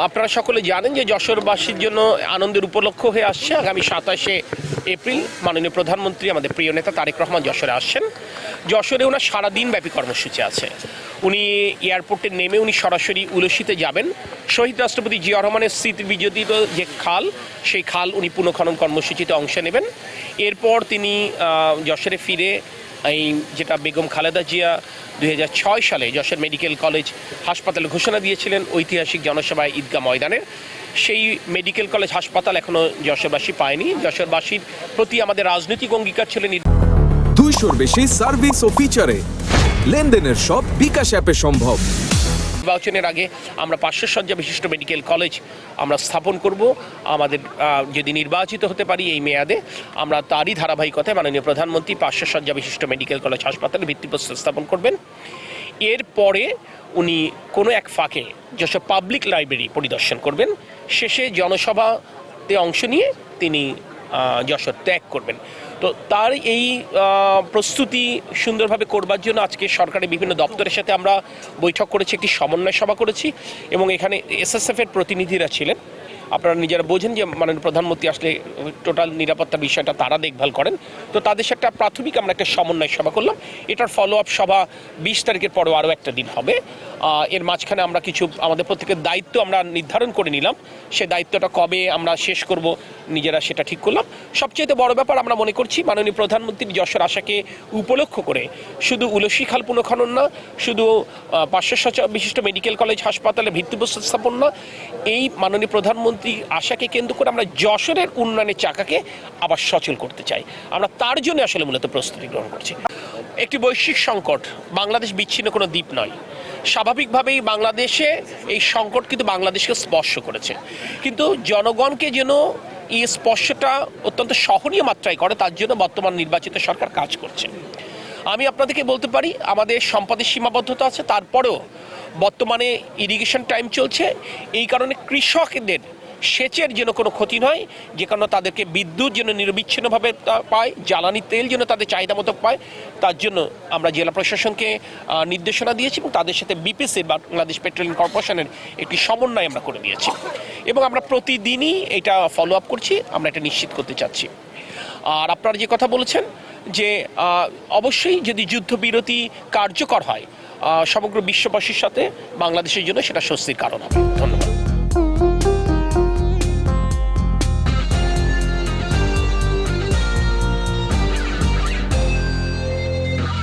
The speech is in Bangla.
আপনারা সকলে জানেন যে যশোরবাসীর জন্য আনন্দের উপলক্ষ হয়ে আসছে আগামী 27শে এপ্রিল মাননীয় প্রধানমন্ত্রী আমাদের প্রিয় নেতা তারেক রহমান যশোরে আসছেন। যশোরে ওনার সারাদিনব্যাপী কর্মসূচি আছে। উনি এয়ারপোর্টে নেমে উনি সরাসরি উলসিতে যাবেন। শহীদ রাষ্ট্রপতি জিয়া রহমানের স্মৃতি বিজড়িত যে খাল, সেই খাল উনি পুনঃখনন কর্মসূচিতে অংশ নেবেন। এরপর তিনি যশোরে ফিরে এই যেটা বেগম খালেদা জিয়া 2006 সালে যশোর মেডিকেল কলেজ হাসপাতালে ঘোষণা দিয়েছিলেন ঐতিহাসিক জনসভায় ঈদগাহ ময়দানের, সেই মেডিকেল কলেজ হাসপাতাল এখনও যশোরবাসী পায়নি। যশোরবাসীর প্রতি আমাদের রাজনৈতিক অঙ্গীকার ছিল 200-র বেশি সার্ভিস ও ফিচারে লেনদেনের সব বিকাশ অ্যাপে সম্ভব। নির্বাচনের আগে আমরা 500 শয্যা বিশিষ্ট মেডিকেল কলেজ আমরা স্থাপন করব। আমাদের যদি নির্বাচিত হতে পারি এই মেয়াদে, আমরা তারই ধারাবাহিকতায় মাননীয় প্রধানমন্ত্রী 500 শয্যা বিশিষ্ট মেডিকেল কলেজ হাসপাতালে ভিত্তিপ্রস্তর স্থাপন করবেন। এরপরে উনি কোনো এক ফাঁকে যশোর পাবলিক লাইব্রেরি পরিদর্শন করবেন। শেষে জনসভাতে অংশ নিয়ে তিনি যশোর ত্যাগ করবেন। তো তার এই প্রস্তুতি সুন্দরভাবে করবার জন্য আজকে সরকারের বিভিন্ন দপ্তরের সাথে আমরা বৈঠক করেছি, একটি সমন্বয় সভা করেছি এবং এখানে এসএসএফের প্রতিনিধিরা ছিলেন। আপনারা নিজেরা বোঝেন যে মাননীয় প্রধানমন্ত্রী আসলে টোটাল নিরাপত্তার বিষয়টা তারা দেখভাল করেন। তো তাদের সাথে প্রাথমিক আমরা একটা সমন্বয় সভা করলাম। এটার ফলো আপ সভা 20 তারিখের পরেও আরও একটা দিন হবে। এর মাঝখানে আমরা কিছু আমাদের প্রত্যেকের দায়িত্ব আমরা নির্ধারণ করে নিলাম। সে দায়িত্বটা কবে আমরা শেষ করব নিজেরা সেটা ঠিক করলাম। সবচেয়ে বড় ব্যাপার আমরা মনে করছি মাননীয় প্রধানমন্ত্রীর যশোর আশাকে উপলক্ষ করে শুধু উলসি খাল পুনঃখনন না, শুধু 500 শয্যা বিশিষ্ট মেডিকেল কলেজ হাসপাতালে ভিত্তিপ্রস্তর স্থাপন না, এই মাননীয় প্রধানমন্ত্রী আশাকে কেন্দ্র করে আমরা যশোরের উন্নয়নের চাকাকে আবার সচল করতে চাই। আমরা তার জন্য আসলে মূলত প্রস্তুতি গ্রহণ করছি। একটি বৈশ্বিক সংকট, বাংলাদেশ বিচ্ছিন্ন কোনো দ্বীপ নয়। স্বাভাবিকভাবেই বাংলাদেশে এই সংকট কিন্তু বাংলাদেশকে স্পর্শ করেছে, কিন্তু জনগণকে যেন এই স্পর্শটা অত্যন্ত সহনীয় মাত্রায় করে তার জন্য বর্তমান নির্বাচিত সরকার কাজ করছে। আমি আপনাদেরকে বলতে পারি আমাদের সম্পদের সীমাবদ্ধতা আছে, তারপরেও বর্তমানে ইরিগেশন টাইম চলছে। এই কারণে কৃষকদের সেচের যেন কোনো ক্ষতি নয়, যে কারণে তাদেরকে বিদ্যুৎ যেন নিরবিচ্ছিন্নভাবে পায়, জ্বালানি তেল যেন তাদের চাহিদা মতো পায়, তার জন্য আমরা জেলা প্রশাসনকে নির্দেশনা দিয়েছি এবং তাদের সাথে বিপিসি বাংলাদেশ পেট্রোলিয়াম কর্পোরেশনের একটি সমন্বয় আমরা করে দিয়েছি এবং আমরা প্রতিদিনই এটা ফলো আপ করছি। আমরা এটা নিশ্চিত করতে চাচ্ছি। আর আপনারা যে কথা বলেছেন যে অবশ্যই যদি যুদ্ধবিরতি কার্যকর হয় সমগ্র বিশ্ববাসীর সাথে বাংলাদেশের জন্য সেটা স্বস্তির কারণ হবে। ধন্যবাদ।